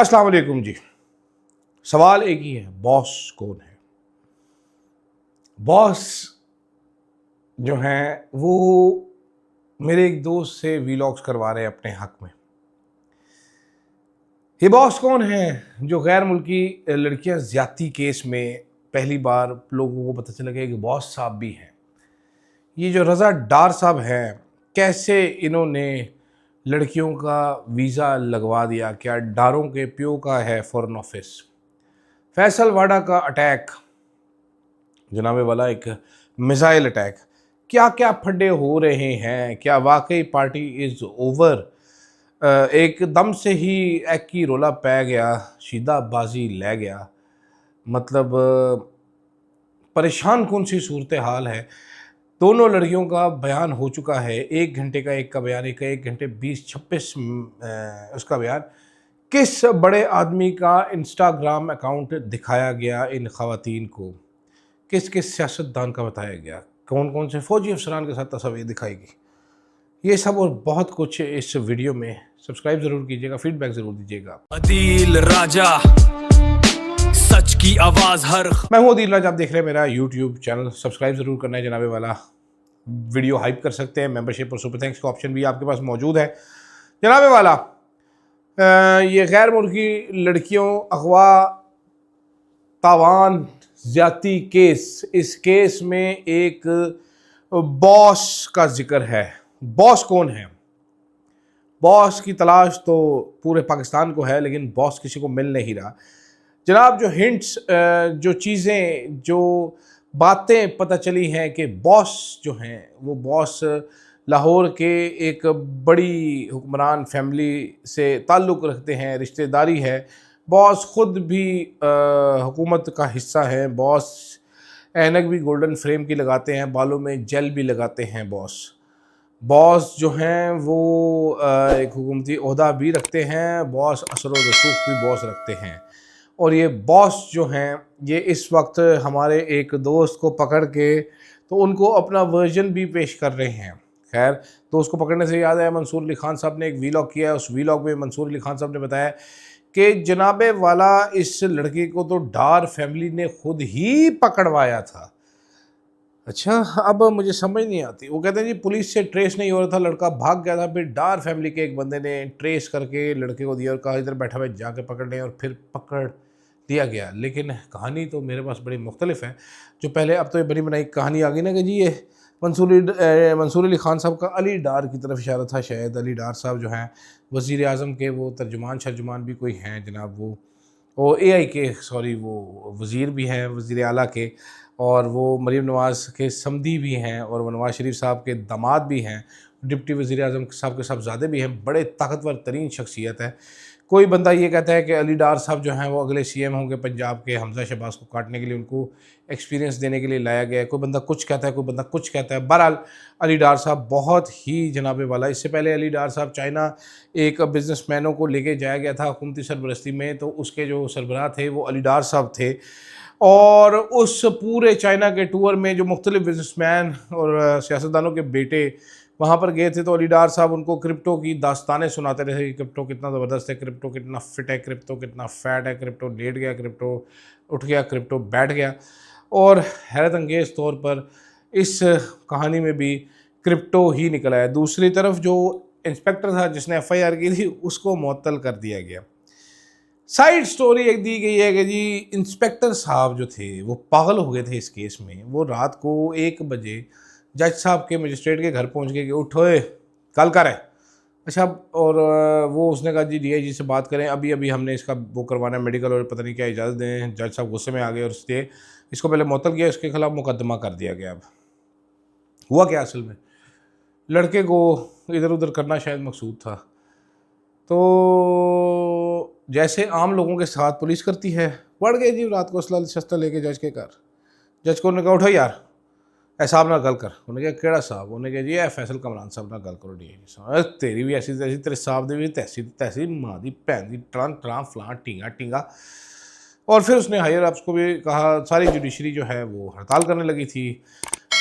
अस्सलाम वालेकुम जी। सवाल एक ही है, बॉस कौन है? बॉस जो हैं वो मेरे एक दोस्त से वीलॉग्स करवा रहे हैं अपने हक में। ये बॉस कौन है जो गैर मुल्की लड़कियां ज्यादती केस में पहली बार लोगों को पता चला कि बॉस साहब भी हैं। ये जो रज़ा डार साहब हैं, कैसे इन्होंने लड़कियों का वीज़ा लगवा दिया? क्या डारों के प्यो का है फॉरेन ऑफिस? फैसल वाडा का अटैक, जनाबे वाला एक मिसाइल अटैक, क्या क्या फड्डे हो रहे हैं? क्या वाकई पार्टी इज़ ओवर? एकदम से ही एक ही रोला पै गया, शीदाबाजी लै गया। मतलब परेशान कौन सी सूरत हाल है। दोनों लड़कियों का बयान हो चुका है, 1 घंटे का एक का बयान, एक घंटे 20-26 उसका बयान। किस बड़े आदमी का इंस्टाग्राम अकाउंट दिखाया गया इन खवातीन को? किस किस सियासतदान का बताया गया? कौन कौन से फौजी अफसरान के साथ तस्वीर दिखाई गई? ये सब और बहुत कुछ इस वीडियो में। सब्सक्राइब ज़रूर कीजिएगा, फीडबैक ज़रूर दीजिएगा। अदील राजा, सच की आवाज़ हर। मैं हूँ अदील राजा, आप देख रहे हैं मेरा यूट्यूब चैनल। सब्सक्राइब ज़रूर करना है जनाबे वाला। वीडियो हाइप कर सकते हैं, मेंबरशिप और सुपर थैंक्स का ऑप्शन भी आपके पास मौजूद है जनाबे वाला। ये गैर मुल्की लड़कियों अगवा तावान ज्यादती केस, इस केस में एक बॉस का जिक्र है। बॉस कौन है? बॉस की तलाश तो पूरे पाकिस्तान को है, लेकिन बॉस किसी को मिल नहीं रहा जनाब। जो हिंट्स, जो चीज़ें, जो बातें पता चली हैं कि बॉस जो हैं वो बॉस लाहौर के एक बड़ी हुक्मरान फैमिली से ताल्लुक़ रखते हैं, रिश्तेदारी है। बॉस ख़ुद भी हुकूमत का हिस्सा है। बॉस ऐनक भी गोल्डन फ्रेम की लगाते हैं, बालों में जेल भी लगाते हैं। बॉस जो हैं वो एक हुकूमती ओहदा भी रखते हैं। बॉस असर व रसूख भी बॉस रखते हैं। और ये बॉस जो हैं ये इस वक्त हमारे एक दोस्त को पकड़ के तो उनको अपना वर्जन भी पेश कर रहे हैं। खैर, दोस्त को पकड़ने से याद है, मंसूर अली खान साहब ने एक वीलॉग किया है। उस वीलॉग में मंसूर अली खान साहब ने बताया कि जनाबे वाला इस लड़की को तो डार फैमिली ने खुद ही पकड़वाया था। अच्छा, अब मुझे समझ नहीं आती। वो कहते हैं जी पुलिस से ट्रेस नहीं हो रहा था, लड़का भाग गया था, फिर डार फैमिली के एक बंदे ने ट्रेस करके लड़के को दिया और कहा इधर बैठा हुआ जाके पकड़ लें, और फिर पकड़ दिया गया। लेकिन कहानी तो मेरे पास बड़ी मुख्तलिफ है। जो पहले, अब तो ये बनी बनाई कहानी आ गई ना कि जी ये मंसूर अली खान साहब का अली डार की तरफ इशारा था। शायद अली डार साहब जो हैं वज़ीर आज़म के वो तर्जुमान भी कोई हैं जनाब। वो AI के, सॉरी, वो वज़ीर भी हैं, वज़ीर आला के, और वो मरीम नवाज़ के समधी भी हैं, और वो नवाज़ शरीफ साहब के दामाद भी हैं, डिप्टी वज़ीर आज़म साहब के साहबज़ादे भी हैं। बड़े ताकतवर तरीन शख्सियत है। कोई बंदा ये कहता है कि अली डार साहब जो हैं वो अगले CM होंगे पंजाब के, हमज़ा शहबाज को काटने के लिए उनको एक्सपीरियंस देने के लिए लाया गया है। कोई बंदा कुछ कहता है, कोई बंदा कुछ कहता है। बहरहाल अली डार साहब बहुत ही जनाबे वाला। इससे पहले अली डार साहब चाइना एक बिजनेसमैनों को लेके जाया गया था हुकूमती सरबरस्ती में, तो उसके जो सरबराह थे वो अली डार साहब थे। और उस पूरे चाइना के टूर में जो मुख्तलिफ बिजनेसमैन और सियासतदानों के बेटे वहाँ पर गए थे, तो अली डार साहब उनको क्रिप्टो की दास्तानें सुनाते रहे कि क्रिप्टो कितना ज़बरदस्त है, क्रिप्टो कितना फिट है, क्रिप्टो कितना फैट है, क्रिप्टो लेट गया, क्रिप्टो उठ गया, क्रिप्टो बैठ गया। और हैरत अंगेज़ तौर पर इस कहानी में भी क्रिप्टो ही निकल आया। दूसरी तरफ जो इंस्पेक्टर था जिसने FIR की थी उसको मुअत्तल कर दिया गया। साइड स्टोरी एक दी गई है कि जी इंस्पेक्टर साहब जो थे वो पागल हो गए थे इस केस में। वो रात को 1 बजे जज साहब के, मजिस्ट्रेट के घर पहुंच गए कि उठो कल कर है। अच्छा, और वो उसने कहा जी DIG से बात करें, अभी अभी हमने इसका वो करवाना है मेडिकल, और पता नहीं क्या इजाज़त दें। जज साहब गुस्से में आ गए और इसलिए इसको पहले मुअत्तल किया, इसके खिलाफ मुकदमा कर दिया गया। अब हुआ क्या, असल में लड़के को इधर उधर करना शायद मकसूद था। तो जैसे आम लोगों के साथ पुलिस करती है, बढ़ गए जी रात को असला शस्त्र लेके जज के घर। जज को उन्होंने कहा उठो यार, साहब ना गल कर। उन्हें कहा केड़ा साहब? उन्हें कहा जी फैसल कमरान साहब ना गल करो। DIG साहब तेरी भी ऐसी तैसी, तेरे साहब दी भी तैसी तैसी, माँ दी भैन दी ट्रां ट्रां फलां टींगा टींगा। और फिर उसने हायर अप्स को भी कहा। सारी जुडिशरी जो है वो हड़ताल करने लगी थी।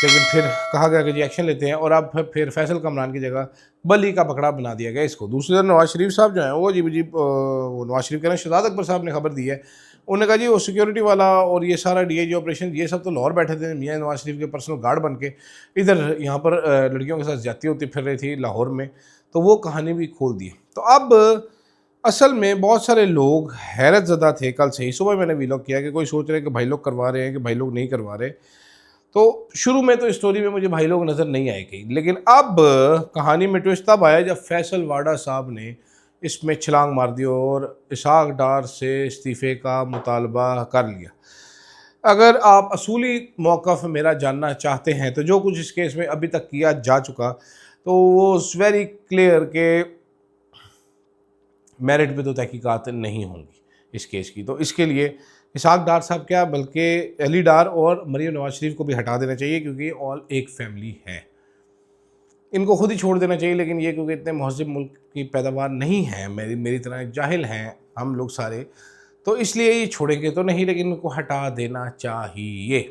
लेकिन फिर कहा गया कि जी एक्शन लेते हैं, और अब फिर फैसल कमरान की जगह बली का पकड़ा बना दिया गया इसको। दूसरी तरफ नवाज शरीफ साहब जो हैं वो वो नवाज शरीफ कह रहे हैं, शहजाद अकबर साहब ने खबर दी है, उन्होंने कहा जी वो सिक्योरिटी वाला और ये सारा DIG ऑपरेशन ये सब तो लाहौर बैठे थे, मियाँ नवाज शरीफ के पर्सनल गार्ड बन के इधर यहाँ पर लड़कियों के साथ ज्यादती होती फिर रही थी लाहौर में, तो वो कहानी भी खोल दी। तो अब असल में बहुत सारे लोग हैरत ज़दा थे। कल से ही सुबह मैंने व्लॉग किया कि कोई सोच रहे हैं कि भाई लोग करवा रहे हैं कि भाई लोग नहीं करवा रहे। तो शुरू में तो स्टोरी में मुझे भाई लोग नज़र नहीं आए कहीं, लेकिन अब कहानी में ट्विस्ट तब आया जब फैसल वाडा साहब ने इसमें छलांग मार दी और इसहाक डार से इस्तीफ़े का मुतालबा कर लिया। अगर आप असूली मौक़िफ़ मेरा जानना चाहते हैं तो जो कुछ इस केस में अभी तक किया जा चुका तो वो वेरी क्लियर के मेरिट पे तो तहकीकात नहीं होंगी इस केस की। तो इसके लिए इसहाक डार साहब क्या बल्कि अली डार और मरीम नवाज शरीफ को भी हटा देना चाहिए, क्योंकि ऑल एक फैमिली है, इनको खुद ही छोड़ देना चाहिए। लेकिन ये क्योंकि इतने महज़िब मुल्क की पैदावार नहीं है, मेरी तरह जाहिल हैं हम लोग सारे, तो इसलिए ये छोड़ेंगे तो नहीं, लेकिन इनको हटा देना चाहिए।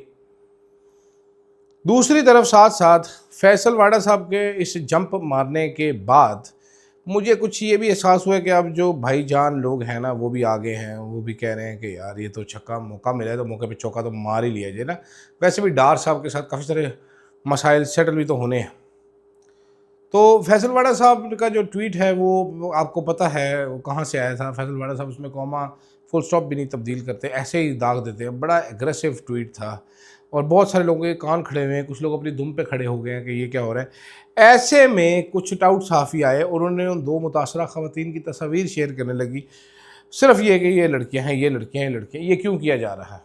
दूसरी तरफ साथ साथ फैसल वाडा साहब के इस जंप मारने के बाद मुझे कुछ ये भी एहसास हुआ कि अब जो भाईजान लोग हैं ना वो भी आगे हैं, वो भी कह रहे हैं कि यार ये तो छक्का मौका मिला है तो मौके पे चौका तो मार ही लिया जाए ना। वैसे भी डार साहब के साथ काफ़ी सारे मसाइल सेटल भी तो होने हैं। तो फैसल वाडा साहब का जो ट्वीट है वो आपको पता है वो कहाँ से आया था। फैसल वाडा साहब उसमें कॉमा फुल स्टॉप भी नहीं तब्दील करते, ऐसे ही दाग देते हैं। बड़ा एग्रेसिव ट्वीट था और बहुत सारे लोगों के कान खड़े हुए हैं, कुछ लोग अपनी दुम पे खड़े हो गए हैं कि ये क्या हो रहा है। ऐसे में कुछ टाउट सहाफ़ी आए और उन्होंने उन 2 मुतासरा ख़वातीन की तस्वीर शेयर करने लगी, सिर्फ ये कि ये लड़कियां हैं, ये लड़कियां हैं, ये लड़कियां, ये क्यों किया जा रहा है।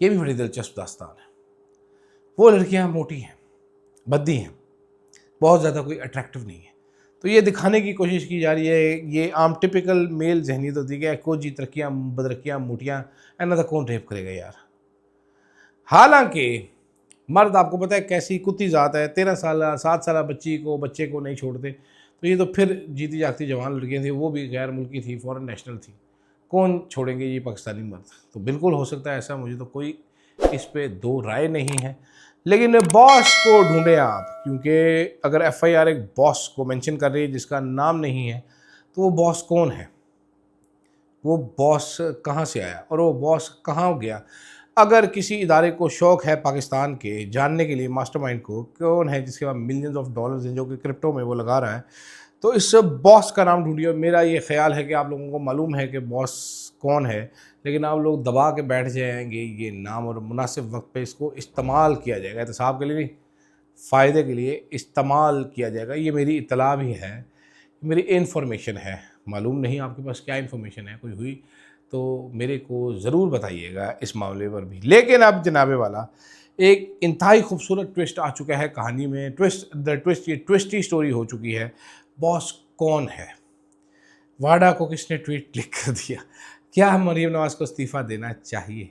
ये भी बड़ी दिलचस्प दास्तान है। वो लड़कियां मोटी हैं, भद्दी हैं, बहुत ज़्यादा कोई अट्रैक्टिव नहीं है, तो ये दिखाने की कोशिश की जा रही है। ये आम टिपिकल मेल जहनीत होती है कि कोजी तरक्कियाँ बदरक्कियाँ मोटियाँ इन्ना तो कौन रेप करेगा यार। हालांकि मर्द आपको पता है कैसी कुत्ती ज़ात है, 13 साल 7 साल बच्चे को नहीं छोड़ते। तो ये तो फिर जीती जागती जवान लड़कियाँ थी, वो भी गैर मुल्की थी, फॉरेन नेशनल थी, कौन छोड़ेंगे ये पाकिस्तानी मर्द। तो बिल्कुल हो सकता है ऐसा, मुझे तो कोई इस पे दो राय नहीं है। लेकिन बॉस को ढूंढें आप, क्योंकि अगर FIR एक बॉस को मेंशन कर रही है जिसका नाम नहीं है तो वो बॉस कौन है, वो बॉस कहाँ से आया और वो बॉस कहाँ गया। अगर किसी इदारे को शौक़ है पाकिस्तान के जानने के लिए मास्टरमाइंड को कौन है जिसके पास मिलियंस ऑफ डॉलर्स हैं जो कि क्रिप्टो में वो लगा रहा है, तो इस बॉस का नाम ढूंढिए। मेरा ये ख्याल है कि आप लोगों को मालूम है कि बॉस कौन है, लेकिन आप लोग दबा के बैठ जाएंगे ये नाम और मुनासिब वक्त पे इसको इस्तेमाल किया जाएगा, एहतसाब के लिए नहीं, फ़ायदे के लिए इस्तेमाल किया जाएगा। ये मेरी इत्तला भी है, मेरी इन्फॉर्मेशन है, मालूम नहीं आपके पास क्या इन्फॉर्मेशन है कोई हुई तो मेरे को ज़रूर बताइएगा इस मामले पर भी। लेकिन अब जनाबे वाला एक इंतहाई खूबसूरत ट्विस्ट आ चुका है कहानी में। ये ट्विस्टी स्टोरी हो चुकी है। बॉस कौन है, वाडा को किसने ट्वीट लिख कर दिया, क्या मरीम नवाज को इस्तीफ़ा देना चाहिए,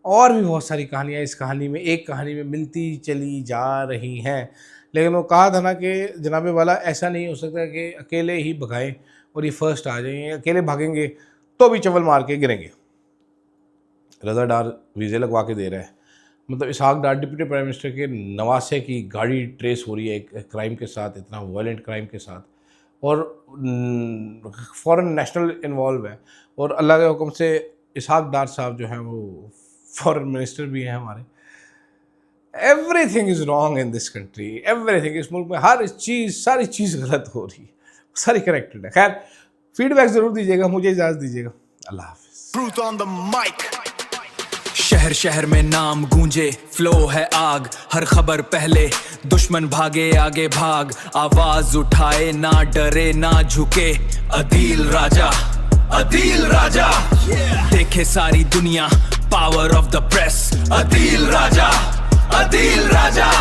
और भी बहुत सारी कहानियाँ इस कहानी में एक कहानी में मिलती चली जा रही हैं। लेकिन वो कहा था ना कि जनाबे वाला ऐसा नहीं हो सकता कि अकेले ही भगाएं और ये फर्स्ट आ जाएंगे, अकेले भागेंगे तो भी चवल मार के गिरेंगे। रज़ा डार वीज़े लगवा के दे रहा है, मतलब इसहाक डार डिप्टी प्राइम मिनिस्टर के नवासे की गाड़ी ट्रेस हो रही है एक क्राइम के साथ, इतना वायलेंट क्राइम के साथ, और फॉरेन नेशनल इन्वॉल्व है। और अल्लाह के हुक्म से इसहाक डार साहब जो हैं वो फॉरेन मिनिस्टर भी हैं हमारे। Everything is wrong in this country, everything, इस मुल्क में हर चीज़ सारी चीज़ गलत हो रही है, सारी करेक्टेड है। खैर फीडबैक ज़रूर दीजिएगा, मुझे इजाज़त दीजिएगा, अल्लाह हाफ़िज़। शहर शहर में नाम गूंजे, फ्लो है आग, हर खबर पहले, दुश्मन भागे आगे भाग, आवाज उठाए ना डरे ना झुके, अदील राजा, अदील राजा, देखे सारी दुनिया, power of the press, Adeel Raja, Adeel Raja.